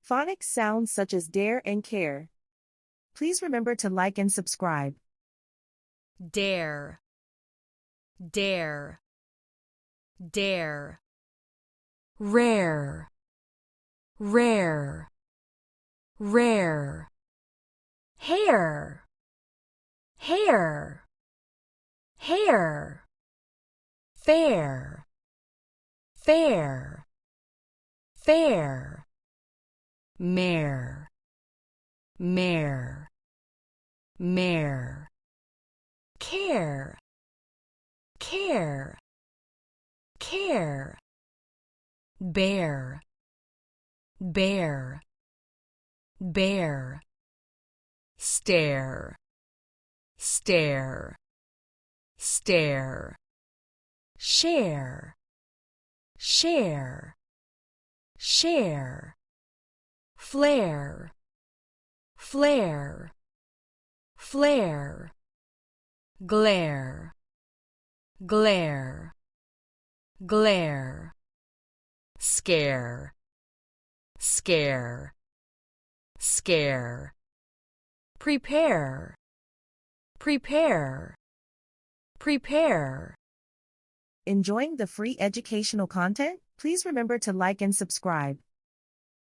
Phonics sounds such as dare and care. Please remember to like and subscribe. Dare, dare, dare. Rare, rare, rare. Hair, hair, hair. Fair, fair, fair. Mare, mare, mare. Care, care, care. Bear, bear, bear. Stare, stare, stare. Share, share, share. Flare, flare, flare. Glare, glare, glare. Scare, scare, scare. Prepare, prepare, prepare. Enjoying the free educational content? Please remember to like and subscribe.